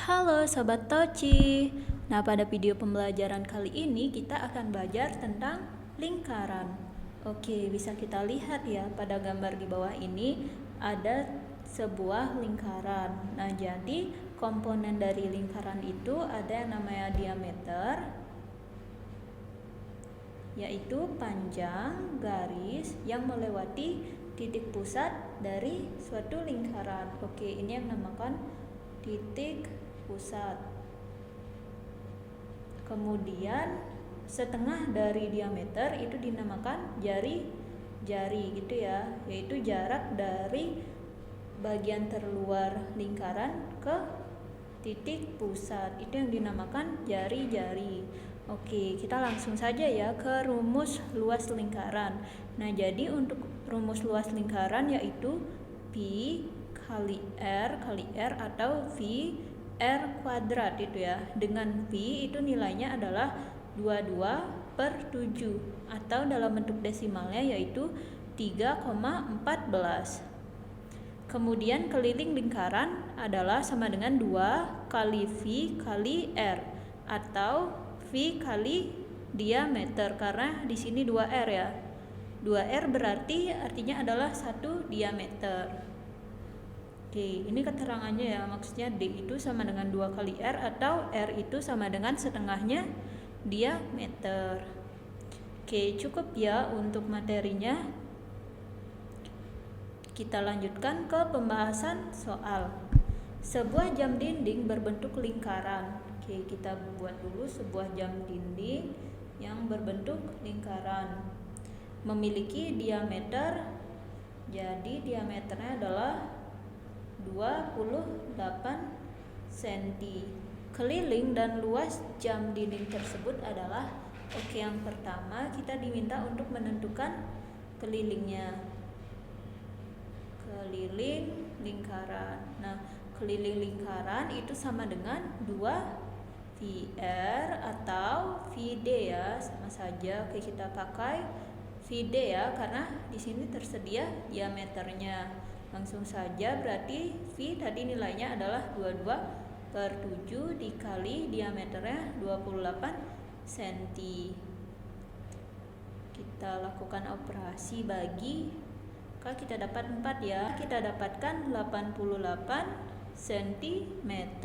Halo Sobat Toci. Nah, pada video pembelajaran kali ini kita akan belajar tentang lingkaran. Oke, bisa kita lihat ya pada gambar di bawah ini ada sebuah lingkaran. Nah, jadi komponen dari lingkaran itu ada yang namanya diameter, yaitu panjang garis yang melewati titik pusat dari suatu lingkaran. Oke, ini yang namakan titik pusat. Kemudian setengah dari diameter itu dinamakan jari gitu ya, yaitu jarak dari bagian terluar lingkaran ke titik pusat, itu yang dinamakan jari-jari. Oke, kita langsung saja ya ke rumus luas lingkaran. Nah, jadi untuk rumus luas lingkaran yaitu pi kali R atau V R kuadrat itu ya. Dengan pi itu nilainya adalah 22/7 atau dalam bentuk desimalnya yaitu 3,14. Kemudian keliling lingkaran adalah sama dengan 2 kali V kali R atau V kali diameter, karena di sini 2R ya. 2R berarti artinya adalah 1 diameter. Oke, ini keterangannya ya, maksudnya D itu sama dengan 2 kali R atau R itu sama dengan setengahnya diameter. Oke, cukup ya untuk materinya. Kita lanjutkan ke pembahasan soal. Sebuah jam dinding berbentuk lingkaran. Oke, kita buat dulu sebuah jam dinding yang berbentuk lingkaran. Memiliki diameter, jadi diameternya adalah 28 cm. Keliling dan luas jam dinding tersebut adalah, oke, yang pertama kita diminta untuk menentukan kelilingnya. Keliling lingkaran. Nah, keliling lingkaran itu sama dengan 2 VR atau VD ya, sama saja. Oke, kita pakai VD ya karena di sini tersedia diameternya. Langsung saja, berarti V tadi nilainya adalah 22/7 dikali diameternya 28 cm. Kita lakukan operasi bagi, kalau kita dapat 4 ya, kita dapatkan 88 cm.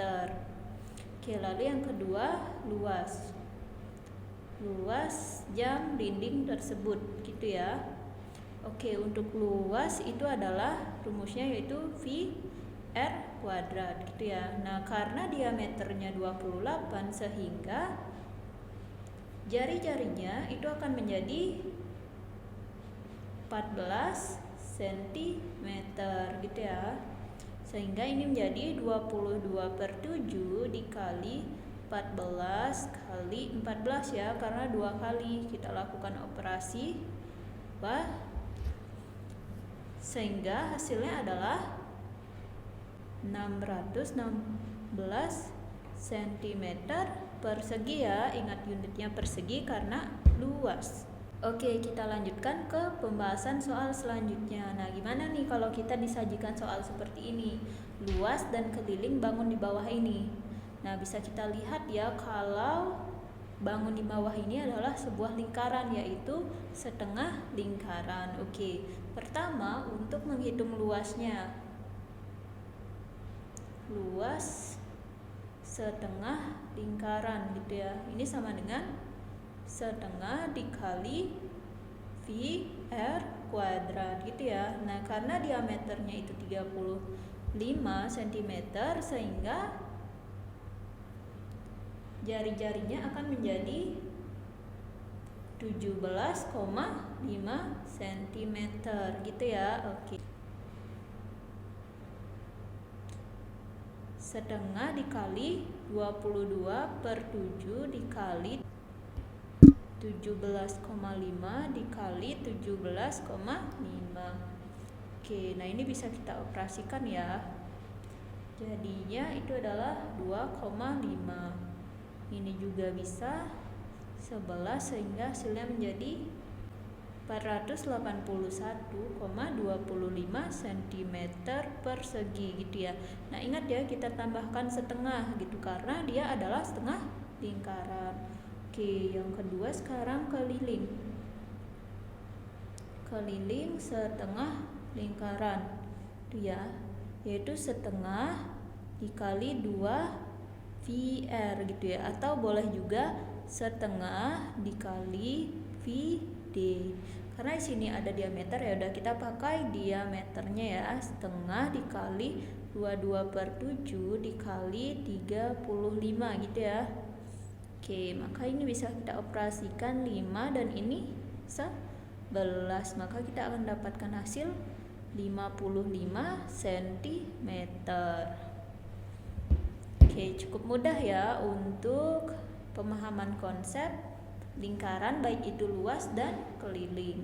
Oke, lalu yang kedua, luas jam dinding tersebut gitu ya. Oke, untuk luas itu adalah rumusnya yaitu V R kuadrat gitu ya. Nah, karena diameternya 28 sehingga jari-jarinya itu akan menjadi 14 cm gitu ya. Sehingga ini menjadi 22/7 dikali 14 kali 14 ya, karena 2 kali kita lakukan operasi sehingga hasilnya adalah 616 cm persegi ya. Ingat unitnya persegi karena luas. Oke, kita lanjutkan ke pembahasan soal selanjutnya. Nah, gimana nih kalau kita disajikan soal seperti ini? Luas dan keliling bangun di bawah ini. Nah, bisa kita lihat ya kalau bangun di bawah ini adalah sebuah lingkaran, yaitu setengah lingkaran. Oke, pertama untuk menghitung luasnya. Luas setengah lingkaran gitu ya. Ini sama dengan setengah dikali V R kuadrat gitu ya. Nah, karena diameternya itu 35 cm sehingga jari-jarinya akan menjadi 17,5 cm gitu ya. Oke. Setengah dikali 22/7 dikali 17,5 dikali 17,5. Oke, nah ini bisa kita operasikan ya. Jadinya itu adalah 2,5. Ini juga bisa 11 sehingga hasilnya menjadi 481,25 cm persegi gitu ya. Nah ingat ya, kita tambahkan setengah gitu karena dia adalah setengah lingkaran. Oke, yang kedua sekarang keliling. Keliling setengah lingkaran itu ya, yaitu setengah dikali 2 VR gitu ya, atau boleh juga setengah dikali VD. Karena di sini ada diameter, ya udah kita pakai diameternya ya, setengah dikali 22/7 dikali 35 gitu ya. Oke, maka ini bisa kita operasikan 5 dan ini 11, maka kita akan dapatkan hasil 55 cm. Oke, cukup mudah ya untuk pemahaman konsep lingkaran baik itu luas dan keliling.